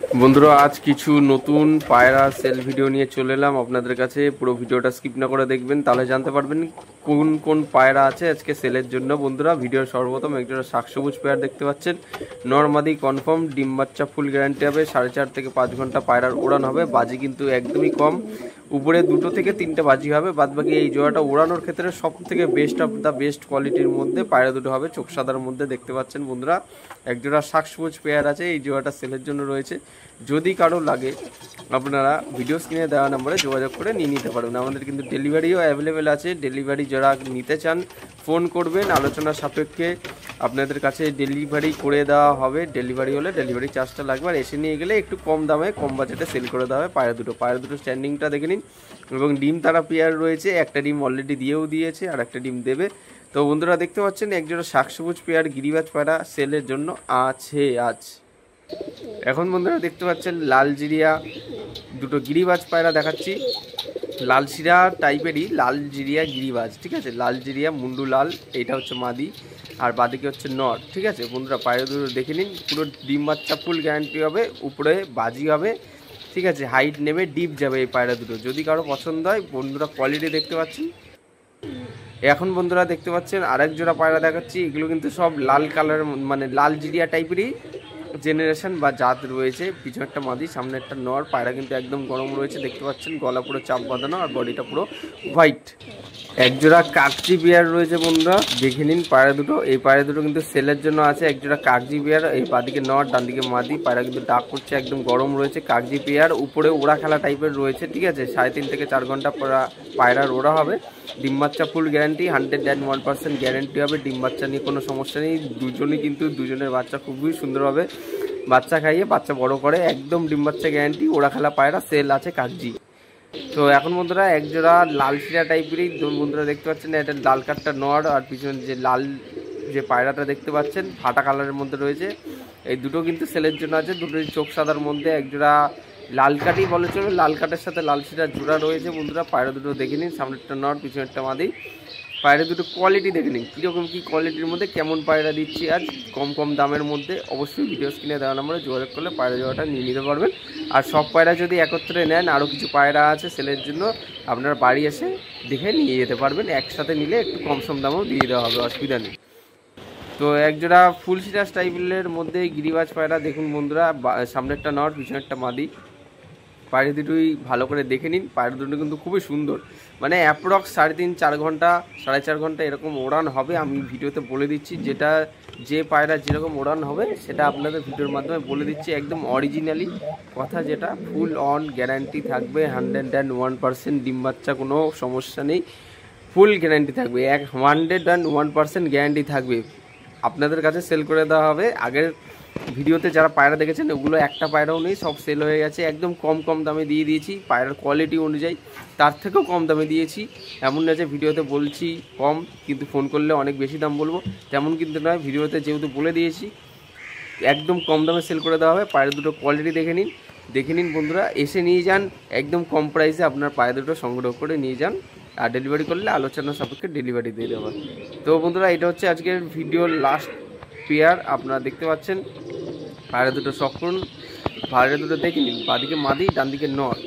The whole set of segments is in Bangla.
বন্ধুরা আজ কিছু নতুন পায়রা সেল ভিডিও নিয়ে চলে এলাম আপনাদের কাছে। পুরো ভিডিওটা স্কিপ না করে দেখবেন, তাহলে জানতে পারবেন কোন কোন পায়রা আছে আজকে সেলের জন্য। বন্ধুরা ভিডিওর সর্বপ্রথম একজোড়া শাকসবুজ পেয়ার দেখতে পাচ্ছেন, নরমাদি কনফার্ম, ডিম বাচ্চা ফুল গ্যারান্টি হবে, 4.5 থেকে 5 ঘন্টা পায়রার উড়ান হবে। বাজি কিন্তু একদমই কম, উপরে 2 থেকে 3টে বাজি হবে, বাদবাকি এই জোড়াটা ওড়ানোর ক্ষেত্রে সব থেকে বেস্ট অফ দ্য বেস্ট কোয়ালিটির মধ্যে পায়রা দুটো হবে। চোখ সাদার মধ্যে দেখতে পাচ্ছেন বন্ধুরা, একজোড়া শাকসবুজ পেয়ার আছে, এই জোড়াটা সেলের জন্য রয়েছে। যদি কারো লাগে আপনারা ভিডিও স্ক্রিনে দেওয়া নম্বরে যোগাযোগ করে নিয়ে নিতে পারবেন। আমাদের কিন্তু ডেলিভারিও অ্যাভেলেবেল আছে, ডেলিভারি যারা নিতে চান ফোন করবেন, আলোচনা সাপেক্ষে আপনাদের কাছে ডেলিভারি করে দেওয়া হবে। ডেলিভারি হলে ডেলিভারি চার্জটা লাগবে, আর এসে নিয়ে গেলে একটু কম দামে কম বাজেটে সেল করে দেওয়া হবে। পায়রা দুটো স্ট্যান্ডিংটা দেখে নিন, এবং ডিম তারা পেয়ার রয়েছে, একটা ডিম অলরেডি দিয়েও দিয়েছে আর একটা ডিম দেবে। তো বন্ধুরা দেখতে পাচ্ছেন একজোড়া শাকসবুজ পেয়ার গিরিবাজ পায়রা সেলের জন্য আছে আজ। এখন বন্ধুরা দেখতে পাচ্ছেন লালজিরিয়া দুটো গিরিবাজ পায়রা দেখাচ্ছি, লালশিরা টাইপেরই লালজিরিয়া গিরিবাজ, ঠিক আছে। লালজিরিয়া মুন্ডু লাল, এইটা হচ্ছে মাদি আর বাদিকে হচ্ছে নর, ঠিক আছে। বন্ধুরা পায়রা দুটো দেখে নিন, পুরো ডিম বাচ্চা ফুল গ্যারান্টি হবে, উপরে বাজি হবে, ঠিক আছে। হাইট নেবে, ডিপ যাবে এই পায়রা দুটো। যদি কারো পছন্দ হয় বন্ধুরা কোয়ালিটি দেখতে পাচ্ছেন। এখন বন্ধুরা দেখতে পাচ্ছেন আরেক জোড়া পায়রা দেখাচ্ছি, এগুলো কিন্তু সব লাল কালার, মানে লালজিরিয়া টাইপেরই জেনারেশন বা জাত রয়েছে। পিছনে একটা মাদি, সামনে একটা নর। পায়রা কিন্তু একদম গরম রয়েছে, দেখতে পাচ্ছেন গলা পুরো চাপ বাঁধানো আর বডিটা পুরো হোয়াইট। একজোড়া কাকজি বিয়ার রয়েছে বন্ধুরা, দেখে নিন পায়রা দুটো। এই পায়রা দুটো কিন্তু সেলের জন্য আছে। একজোড়া কাকজি বিয়ার, এই বাদিকে নর ডান দিকে মাদি। পায়রা কিন্তু ডাক করছে, একদম গরম রয়েছে। কাকজি বিয়ার উপরে ওড়া খেলা টাইপের রয়েছে, ঠিক আছে। 3.5 থেকে 4 ঘন্টা পায়রার ওড়া হবে। ডিম বাচ্চা ফুল গ্যারান্টি, 101% গ্যারান্টি হবে। ডিম বাচ্চা নিয়ে কোনো সমস্যা নেই। দুজনের বাচ্চা খুবই সুন্দর হবে, বাচ্চা খাইয়ে বাচ্চা বড় করে, একদম ডিম বাচ্চা গ্যারান্টি। ওড়া খেলা পায়রা সেল আছে কাকজি। তো এখন বন্ধুরা একজোড়া লালশিরা টাইপেরই বন্ধুরা দেখতে পাচ্ছেন, এটা লাল কাঠটা নর, আর পিছনে যে লাল যে পায়রাটা দেখতে পাচ্ছেন ফাটা কালারের মধ্যে রয়েছে, এই দুটো কিন্তু সেলের জন্য আছে। দুটোই চোখ সাদার মধ্যে, একজোড়া লাল কাঠই বলে চলবে, লাল কাঠের সাথে লালশিরা জোড়া রয়েছে বন্ধুরা। পায়রা দুটো দেখে নিন, সামনেরটা নর পিছনেরটা মাদি। পায়রা দুটো কোয়ালিটি দেখে নিন কীরকম কী কোয়ালিটির মধ্যে কেমন পায়রা দিচ্ছি আজ কম দামের মধ্যে। অবশ্যই ভিডিও স্ক্রিনে দেওয়া নম্বরে যোগাযোগ করলে পায়রা জোড়াটা নিয়ে নিতে পারবেন। আর সব পায়রা যদি একত্রে নেন, আরও কিছু পায়রা আছে সেলের জন্য, আপনার বাড়ি এসে দেখে নিয়ে যেতে পারবেন। একসাথে নিলে একটু কম সম দামেও দিয়ে দেওয়া হবে, অসুবিধা নেই। তো একজোড়া ফুল সিরাজ টাইপের মধ্যে গিরিবাজ পায়রা দেখুন বন্ধুরা, সামনেরটা নর পিছনেরটা মাদি। পায়রা দুটোই ভালো করে দেখে নিন, পায়রা দুটো কিন্তু খুবই সুন্দর, মানে অ্যাপ্রক্স 3.5-4 ঘন্টা 4.5 ঘন্টা এরকম ওড়ান হবে। আমি ভিডিওতে বলে দিচ্ছি, যে পায়রা যেরকম ওড়ান হবে সেটা আপনাদের ভিডিওর মাধ্যমে বলে দিচ্ছি। একদম অরিজিনালি কথা, যেটা ফুল অন গ্যারান্টি থাকবে, 101%। ডিম বাচ্চা কোনো সমস্যা নেই, ফুল গ্যারান্টি থাকবে, 101% গ্যারান্টি থাকবে। আপনাদের কাছে সেল করে দেওয়া হবে। আগের ভিডিওতে যারা পায়রা দেখেছেন ওগুলো একটা পায়রাও নেই, সব সেল হয়ে গেছে। একদম কম দামে দিয়ে দিয়েছি, পায়রার কোয়ালিটি অনুযায়ী তার থেকেও কম দামে দিয়েছি। এমন না যে ভিডিওতে বলছি কম কিন্তু ফোন করলে অনেক বেশি দাম বলবো, তেমন কিন্তু নয়। ভিডিওতে যেহেতু বলে দিয়েছি একদম কম দামে সেল করে দেওয়া হবে। পায়রা দুটো কোয়ালিটি দেখে নিন বন্ধুরা, এসে নিয়ে যান, একদম কম প্রাইসে আপনার পায়রা দুটো সংগ্রহ করে নিয়ে যান। আর ডেলিভারি করলে আলোচনা সাপেক্ষে ডেলিভারি দিয়ে দেওয়া। তো বন্ধুরা এটা হচ্ছে আজকের ভিডিওর লাস্ট পেয়ার, আপনারা দেখতে পাচ্ছেন। পায়রা দুটো শখ করুন, পায়রা দুটো দেখে নিন, বাদিকে মাদি ডান দিকে নর।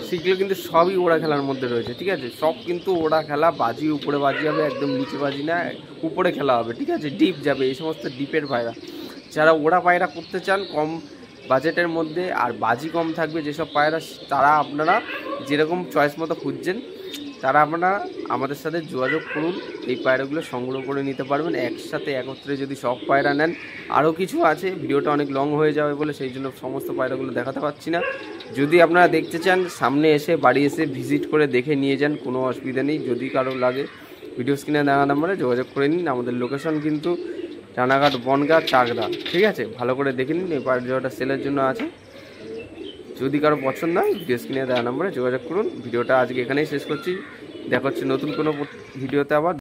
সেগুলো কিন্তু সবই ওড়া খেলার মধ্যে রয়েছে, ঠিক আছে। সব কিন্তু ওড়া খেলা, বাজি উপরে বাজি হবে, একদম নিচে বাজি না, উপরে খেলা হবে, ঠিক আছে। ডিপ যাবে, এই সমস্ত ডিপের পায়রা। যারা ওড়া পায়রা করতে চান কম বাজেটের মধ্যে আর বাজি কম থাকবে যেসব পায়রা, তারা আপনারা যেরকম চয়েস মতো খুঁজছেন তারা আপনারা আমাদের সাথে যোগাযোগ করুন, এই পায়রাগুলো সংগ্রহ করে নিতে পারবেন। একসাথে একত্রে যদি সব পায়রা নেন, আরও কিছু আছে, ভিডিওটা অনেক লং হয়ে যাবে বলে সেই জন্য সমস্ত পায়রাগুলো দেখাতে পারছি না। যদি আপনারা দেখতে চান সামনে এসে বাড়ি এসে ভিজিট করে দেখে নিয়ে যান, কোনো অসুবিধা নেই। যদি কারো লাগে ভিডিও স্ক্রিনে দেওয়া নাম্বারে যোগাযোগ করে নিন। আমাদের লোকেশন কিন্তু রানাঘাট, বনগাঁ, চাকদা, ঠিক আছে। ভালো করে দেখে নিন, এই পায়রা জোড়াটা সেলের জন্য আছে। যদি কারো পছন্দ হয় ভিডিও স্ক্রিনে দেওয়া নম্বরে যোগাযোগ করুন। ভিডিওটা আজকে এখানেই শেষ করছি, দেখা হচ্ছে নতুন কোনো ভিডিওতে আবার।